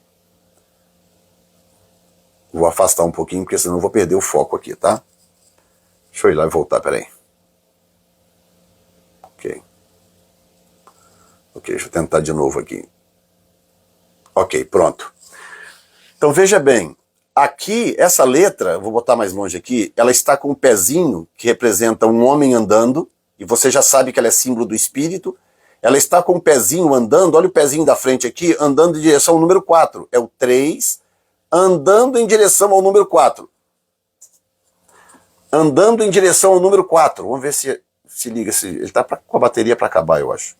Vou afastar um pouquinho, porque senão eu vou perder o foco aqui, tá? Deixa eu ir lá e voltar, peraí. Ok. Ok, deixa eu tentar de novo aqui. Ok, pronto. Então veja bem, aqui, essa letra, vou botar mais longe aqui, ela está com um pezinho que representa um homem andando, e você já sabe que ela é símbolo do Espírito. Ela está com um pezinho andando, olha o pezinho da frente aqui, andando em direção ao número 4. É o 3, andando em direção ao número 4. Andando em direção ao número 4. Vamos ver se liga. Ele está com a bateria para acabar, eu acho.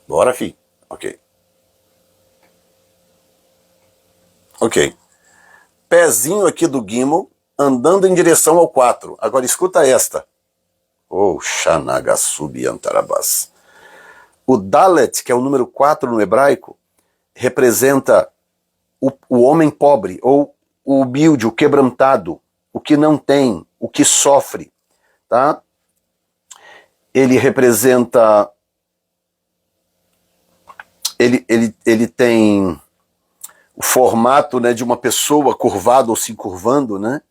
Bora, filho. Ok. Ok. Pezinho aqui do Gimel, andando em direção ao 4. Agora escuta esta. Oh, Shanagasubi Antarabas. O Dalet, que é o número 4 no hebraico, representa o homem pobre, ou o humilde, o quebrantado, o que não tem, o que sofre. Tá? Ele representa... Ele tem o formato, né, de uma pessoa curvada ou se curvando, né?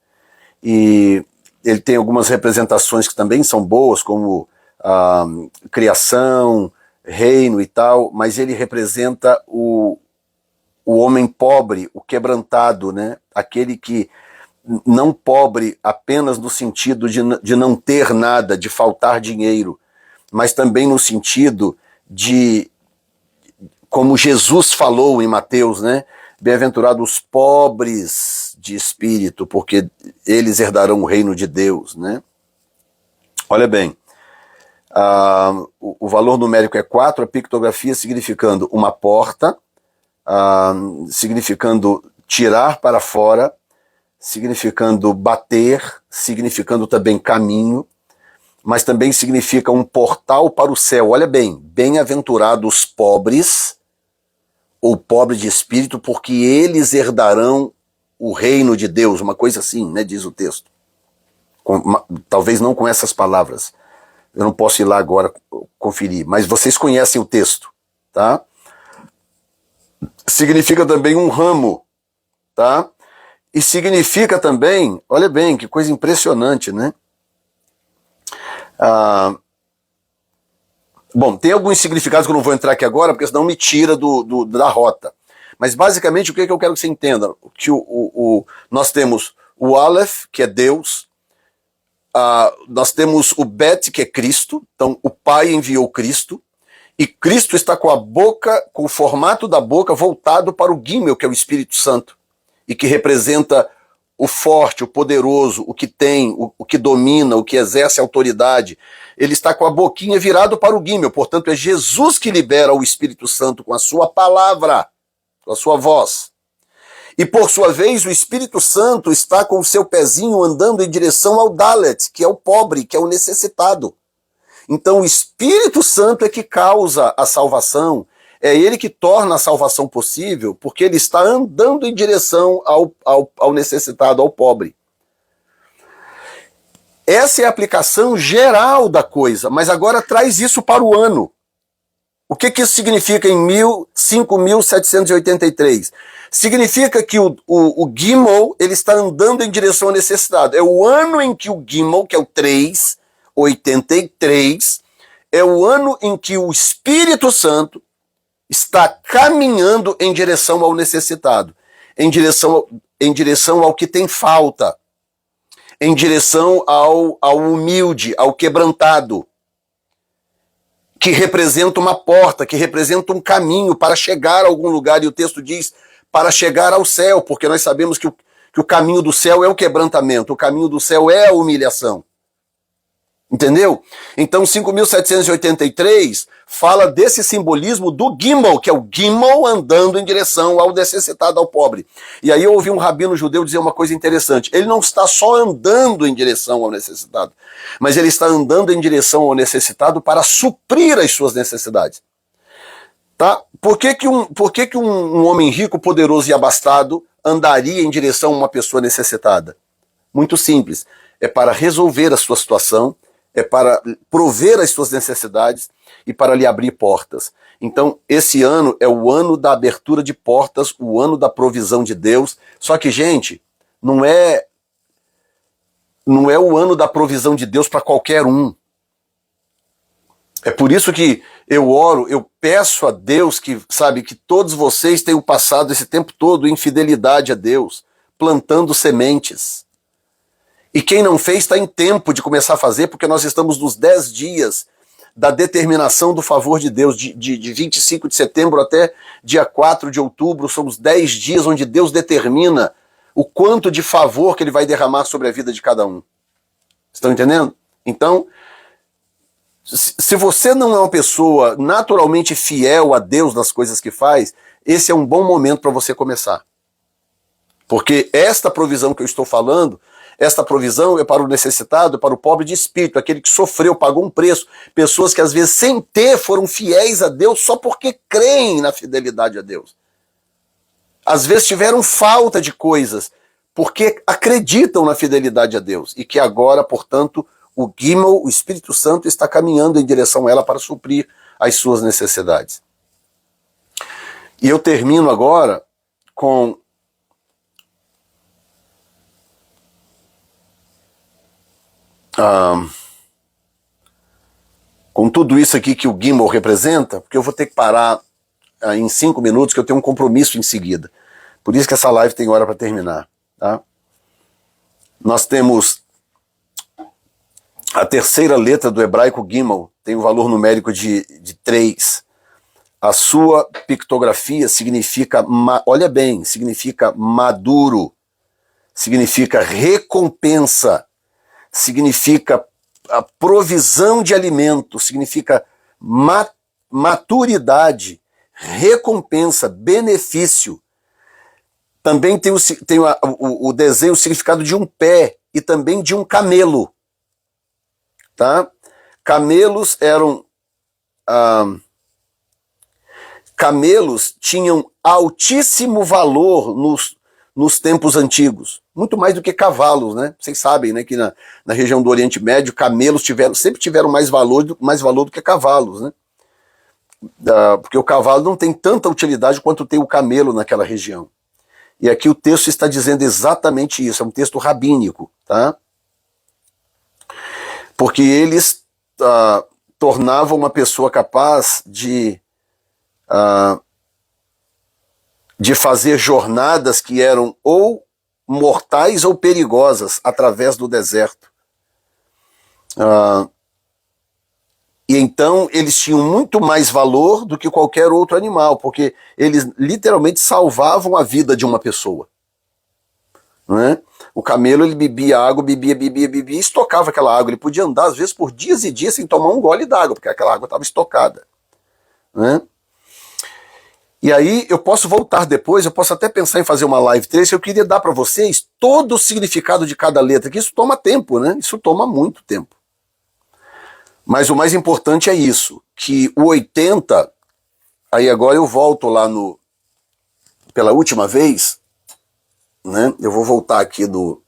E ele tem algumas representações que também são boas, como criação, reino e tal, mas ele representa o homem pobre, o quebrantado, né? Aquele que não pobre apenas no sentido de não ter nada, de faltar dinheiro, mas também no sentido de, como Jesus falou em Mateus, né? Bem-aventurados os pobres de espírito, porque eles herdarão o reino de Deus, né? Olha bem, o valor numérico é 4, a pictografia significando uma porta, significando tirar para fora, significando bater, significando também caminho, mas também significa um portal para o céu. Olha bem, bem-aventurados os pobres, ou pobres de espírito, porque eles herdarão o reino de Deus, uma coisa assim, né, diz o texto. Talvez não com essas palavras, eu não posso ir lá agora conferir, mas vocês conhecem o texto, tá? Significa também um ramo, tá? E significa também, olha bem, que coisa impressionante, né? Bom, tem alguns significados que eu não vou entrar aqui agora, porque senão me tira da rota. Mas basicamente o que eu quero que você entenda? Que nós temos o Aleph, que é Deus, nós temos o Bet, que é Cristo, então o Pai enviou Cristo, e Cristo está com a boca, com o formato da boca voltado para o Gimel, que é o Espírito Santo, e que representa o forte, o poderoso, o que tem, o que domina, o que exerce autoridade. Ele está com a boquinha virado para o Gimel, portanto é Jesus que libera o Espírito Santo com a sua palavra, com a sua voz. E por sua vez o Espírito Santo está com o seu pezinho andando em direção ao Dalet, que é o pobre, que é o necessitado. Então o Espírito Santo é que causa a salvação, é ele que torna a salvação possível, porque ele está andando em direção ao necessitado, ao pobre. Essa é a aplicação geral da coisa, mas agora traz isso para o ano. O que isso significa em 5.783? Significa que o Gimel, ele está andando em direção ao necessitado. É o ano em que o Gimel, que é o 383, é o ano em que o Espírito Santo está caminhando em direção ao necessitado, em direção ao que tem falta, em direção ao humilde, ao quebrantado, que representa uma porta, que representa um caminho para chegar a algum lugar, e o texto diz, para chegar ao céu, porque nós sabemos que o caminho do céu é o quebrantamento, o caminho do céu é a humilhação. Entendeu? Então 5.783 fala desse simbolismo do Gimel, que é o Gimel andando em direção ao necessitado, ao pobre. E aí eu ouvi um rabino judeu dizer uma coisa interessante. Ele não está só andando em direção ao necessitado, mas ele está andando em direção ao necessitado para suprir as suas necessidades. Tá? Por que um homem rico, poderoso e abastado andaria em direção a uma pessoa necessitada? Muito simples. É para resolver a sua situação, é para prover as suas necessidades e para lhe abrir portas. Então, esse ano é o ano da abertura de portas, o ano da provisão de Deus. Só que, gente, não é o ano da provisão de Deus para qualquer um. É por isso que eu oro, eu peço a Deus que todos vocês tenham passado esse tempo todo em fidelidade a Deus, plantando sementes. E quem não fez está em tempo de começar a fazer, porque nós estamos nos 10 dias da determinação do favor de Deus, de 25 de setembro até dia 4 de outubro, são os 10 dias onde Deus determina o quanto de favor que ele vai derramar sobre a vida de cada um. Estão entendendo? Então, Se você não é uma pessoa naturalmente fiel a Deus nas coisas que faz, esse é um bom momento para você começar. Porque esta provisão que eu estou falando, esta provisão é para o necessitado, é para o pobre de espírito, aquele que sofreu, pagou um preço. Pessoas que às vezes sem ter foram fiéis a Deus só porque creem na fidelidade a Deus. Às vezes tiveram falta de coisas porque acreditam na fidelidade a Deus e que agora, portanto, o Gimel, o Espírito Santo, está caminhando em direção a ela para suprir as suas necessidades. E eu termino agora com tudo isso aqui que o Gimel representa, porque eu vou ter que parar em 5 minutos, que eu tenho um compromisso em seguida. Por isso que essa live tem hora para terminar. Tá? Nós temos a terceira letra do hebraico Gimel, tem um valor numérico de 3. A sua pictografia significa, olha bem, significa maduro, significa recompensa, significa a provisão de alimento, significa maturidade, recompensa, benefício. Também tem o desenho, o significado de um pé e também de um camelo. Tá? Camelos eram... camelos tinham altíssimo valor nos tempos antigos. Muito mais do que cavalos, né? Vocês sabem, né, que na região do Oriente Médio, camelos sempre tiveram mais valor do que cavalos, né? Porque o cavalo não tem tanta utilidade quanto tem o camelo naquela região. E aqui o texto está dizendo exatamente isso, é um texto rabínico, tá? Porque eles tornavam uma pessoa capaz de fazer jornadas que eram ou mortais ou perigosas através do deserto. E então eles tinham muito mais valor do que qualquer outro animal, porque eles literalmente salvavam a vida de uma pessoa. Não é? O camelo, ele bebia água, bebia e estocava aquela água. Ele podia andar às vezes por dias e dias sem tomar um gole d'água, porque aquela água estava estocada. Não é? E aí eu posso voltar depois, eu posso até pensar em fazer uma live 3, eu queria dar para vocês todo o significado de cada letra, que isso toma tempo, né? Isso toma muito tempo. Mas o mais importante é isso, que o 80, aí agora eu volto lá pela última vez, né? Eu vou voltar aqui do...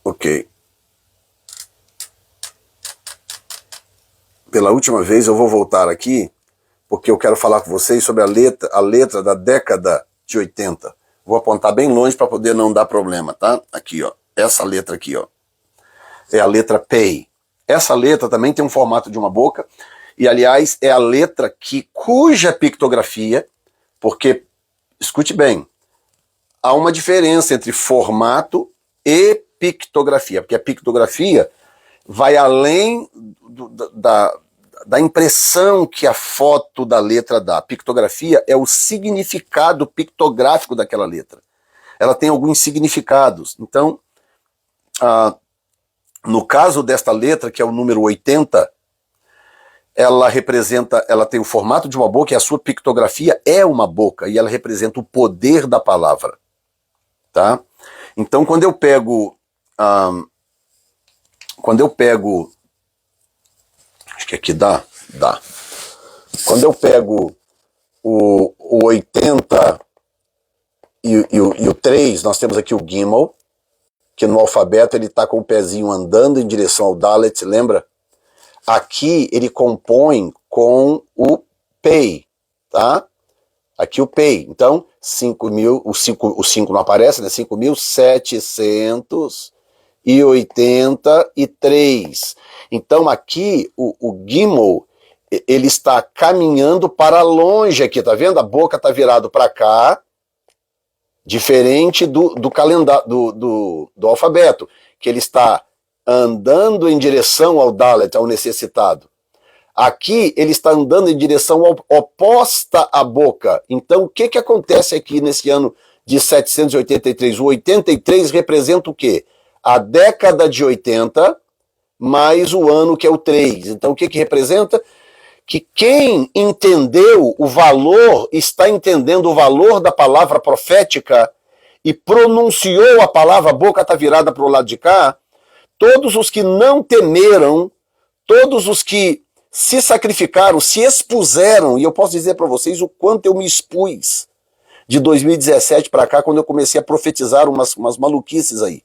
Ok. Pela última vez eu vou voltar aqui, porque eu quero falar com vocês sobre a letra da década de 80. Vou apontar bem longe para poder não dar problema, tá? Aqui, ó. Essa letra aqui, ó. É a letra Pei. Essa letra também tem um formato de uma boca, e aliás é a letra cuja pictografia, porque, escute bem, há uma diferença entre formato e pictografia, porque a pictografia vai além da impressão que a foto da letra dá. A pictografia é o significado pictográfico daquela letra. Ela tem alguns significados. Então, no caso desta letra, que é o número 80, ela tem o formato de uma boca e a sua pictografia é uma boca, e ela representa o poder da palavra. Tá? Então, quando eu pego... acho que aqui dá. Quando eu pego o 80 e o 3, nós temos aqui o Gimel, que no alfabeto ele está com o pezinho andando em direção ao Dalet, lembra? Aqui ele compõe com o Pei, tá? Aqui o Pei. Então, 5.000, o 5 não aparece, né? 5.783. Então aqui o Gimel, ele está caminhando para longe aqui, tá vendo? A boca está virado para cá, diferente do calendário, do alfabeto, que ele está andando em direção ao Dalet, ao necessitado. Aqui ele está andando em direção oposta à boca. Então o que acontece aqui nesse ano de 783? O 83 representa o quê? a década de 80 mais o ano que é o 3. Então o que representa? Que quem entendeu o valor, está entendendo o valor da palavra profética e pronunciou a palavra, a boca está virada para o lado de cá, todos os que não temeram, todos os que se sacrificaram, se expuseram, e eu posso dizer para vocês o quanto eu me expus de 2017 para cá, quando eu comecei a profetizar umas maluquices aí.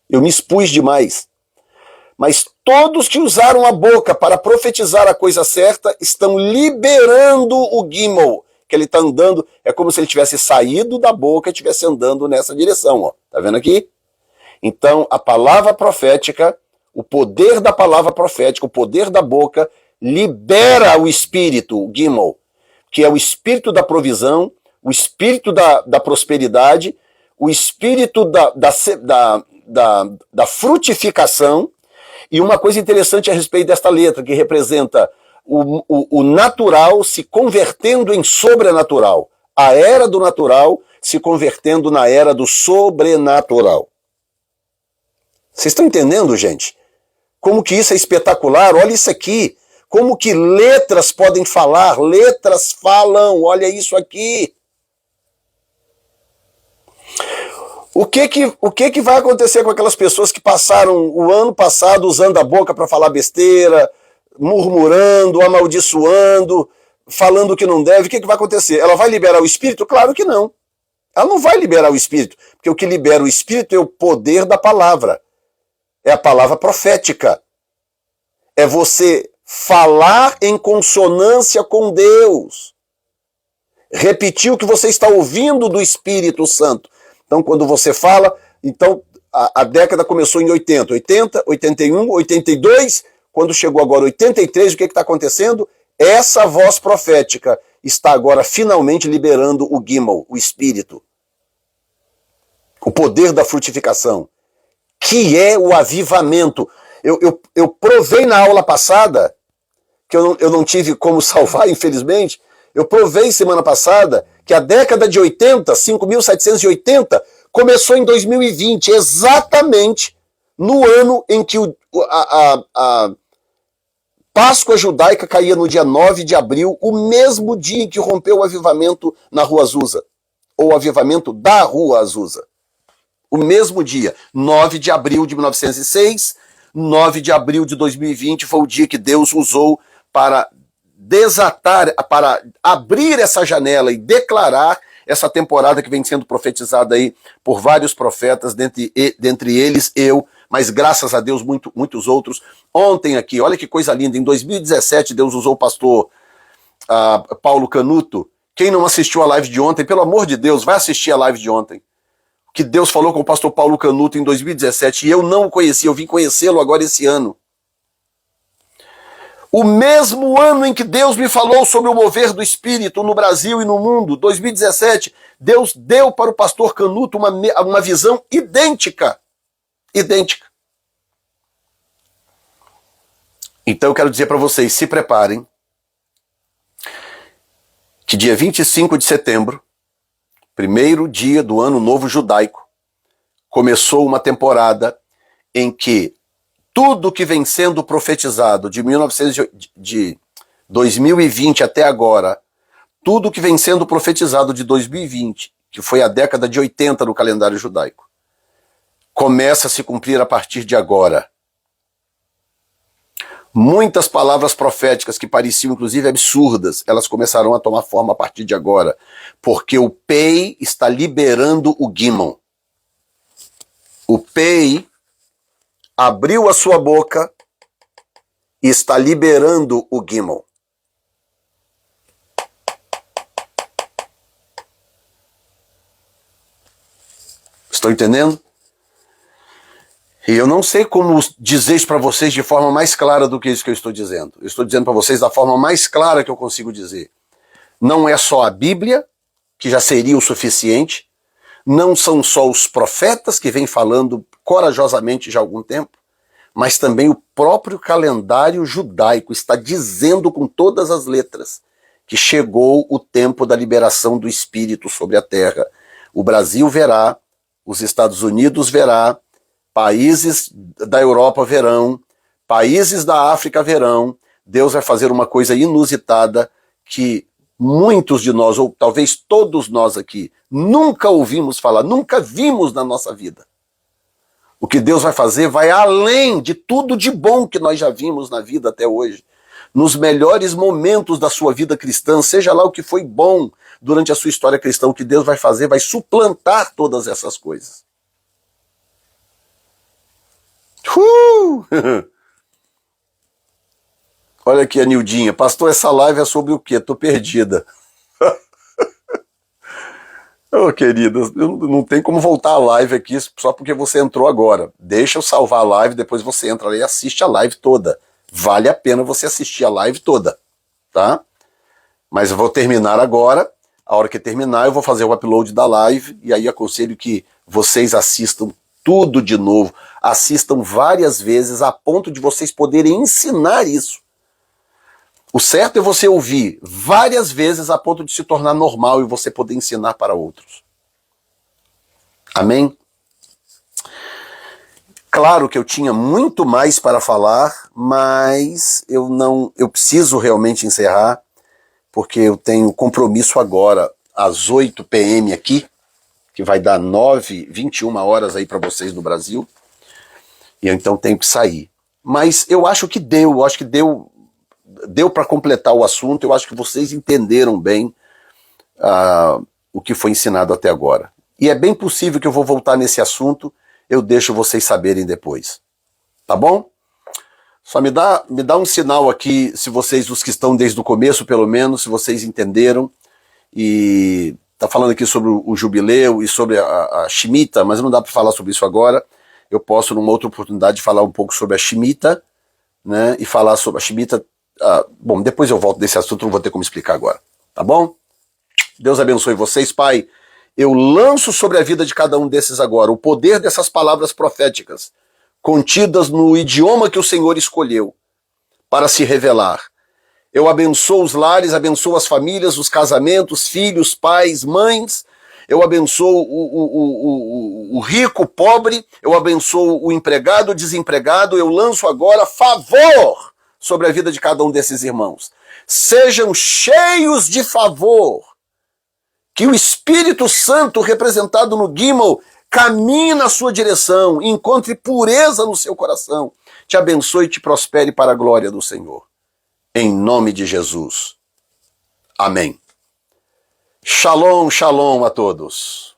Eu me expus demais. Mas todos que usaram a boca para profetizar a coisa certa estão liberando o Gimel, que ele está andando, é como se ele tivesse saído da boca e estivesse andando nessa direção, ó. Tá vendo aqui? Então, a palavra profética, o poder da palavra profética, o poder da boca, libera o espírito, o Gimel, que é o espírito da provisão, o espírito da prosperidade, o espírito da frutificação. E uma coisa interessante a respeito desta letra, que representa o natural se convertendo em sobrenatural. A era do natural se convertendo na era do sobrenatural. Vocês estão entendendo, gente? Como que isso é espetacular? Olha isso aqui. Como que letras podem falar? Letras falam. Olha isso aqui. O que vai acontecer com aquelas pessoas que passaram o ano passado usando a boca para falar besteira, murmurando, amaldiçoando, falando que não deve? O que vai acontecer? Ela vai liberar o espírito? Claro que não. Ela não vai liberar o espírito, porque o que libera o espírito é o poder da palavra. É a palavra profética. É você falar em consonância com Deus. Repetir o que você está ouvindo do Espírito Santo. Então, quando você fala, então a década começou em 80, 81, 82, quando chegou agora 83, o que está acontecendo? Essa voz profética está agora finalmente liberando o Gimel, o Espírito. O poder da frutificação, que é o avivamento. Eu provei na aula passada, que eu não tive como salvar, infelizmente, eu provei semana passada que a década de 80, 5.780, começou em 2020, exatamente no ano em que a Páscoa judaica caía no dia 9 de abril, o mesmo dia em que rompeu o avivamento na Rua Azusa, ou o avivamento da Rua Azusa. O mesmo dia, 9 de abril de 1906, 9 de abril de 2020 foi o dia que Deus usou para desatar, para abrir essa janela e declarar essa temporada que vem sendo profetizada aí por vários profetas, dentre eles eu, mas graças a Deus muitos outros. Ontem aqui, olha que coisa linda, em 2017 Deus usou o pastor Paulo Canuto. Quem não assistiu a live de ontem, pelo amor de Deus, vai assistir a live de ontem. Que Deus falou com o pastor Paulo Canuto em 2017, e eu não o conhecia, eu vim conhecê-lo agora esse ano. O mesmo ano em que Deus me falou sobre o mover do Espírito no Brasil e no mundo, 2017, Deus deu para o pastor Canuto uma visão idêntica. Idêntica. Então eu quero dizer para vocês, se preparem, que dia 25 de setembro, primeiro dia do ano novo judaico, começou uma temporada em que tudo que vem sendo profetizado de 2020 até agora, tudo que vem sendo profetizado de 2020, que foi a década de 80 no calendário judaico, começa a se cumprir a partir de agora. Muitas palavras proféticas que pareciam inclusive absurdas, elas começarão a tomar forma a partir de agora, porque o Pei está liberando o Gimel. O Pei abriu a sua boca e está liberando o Gimel. Estão entendendo? E eu não sei como dizer isso para vocês de forma mais clara do que isso que eu estou dizendo. Eu estou dizendo para vocês da forma mais clara que eu consigo dizer. Não é só a Bíblia, que já seria o suficiente. Não são só os profetas que vêm falando corajosamente já há algum tempo, mas também o próprio calendário judaico está dizendo com todas as letras que chegou o tempo da liberação do Espírito sobre a terra. O Brasil verá, os Estados Unidos verá, países da Europa verão, países da África verão. Deus vai fazer uma coisa inusitada que muitos de nós, ou talvez todos nós aqui, nunca ouvimos falar, nunca vimos na nossa vida. O que Deus vai fazer vai além de tudo de bom que nós já vimos na vida até hoje. Nos melhores momentos da sua vida cristã, seja lá o que foi bom durante a sua história cristã, o que Deus vai fazer vai suplantar todas essas coisas. Olha aqui a Nildinha. Pastor, essa live é sobre o quê? Tô perdida. Ô, querida, não tem como voltar a live aqui só porque você entrou agora. Deixa eu salvar a live, depois você entra lá e assiste a live toda. Vale a pena você assistir a live toda, tá? Mas eu vou terminar agora. A hora que terminar, eu vou fazer o upload da live e aí aconselho que vocês assistam tudo de novo. Assistam várias vezes a ponto de vocês poderem ensinar isso. O certo é você ouvir várias vezes a ponto de se tornar normal e você poder ensinar para outros. Amém? Claro que eu tinha muito mais para falar, mas eu preciso realmente encerrar, porque eu tenho compromisso agora às 8 p.m. aqui, que vai dar 21 horas aí para vocês no Brasil, e eu então tenho que sair. Mas eu acho que deu para completar o assunto. Eu acho que vocês entenderam bem o que foi ensinado até agora. E é bem possível que eu vou voltar nesse assunto, eu deixo vocês saberem depois. Tá bom? Só me dá um sinal aqui, se vocês, os que estão desde o começo pelo menos, se vocês entenderam. E tá falando aqui sobre o jubileu e sobre a Shemitah, mas não dá para falar sobre isso agora. Eu posso, numa outra oportunidade, falar um pouco sobre a Shemitah, né? E falar sobre a Shemitah. Bom, depois eu volto desse assunto, não vou ter como explicar agora, tá bom? Deus abençoe vocês, Pai. Eu lanço sobre a vida de cada um desses agora o poder dessas palavras proféticas, contidas no idioma que o Senhor escolheu para se revelar. Eu abençoo os lares, abençoo as famílias, os casamentos, filhos, pais, mães. Eu abençoo o rico, o pobre. Eu abençoo o empregado, o desempregado. Eu lanço agora favor sobre a vida de cada um desses irmãos. Sejam cheios de favor. Que o Espírito Santo, representado no Gimel, caminhe na sua direção, encontre pureza no seu coração, te abençoe e te prospere para a glória do Senhor. Em nome de Jesus. Amém. Shalom, shalom a todos.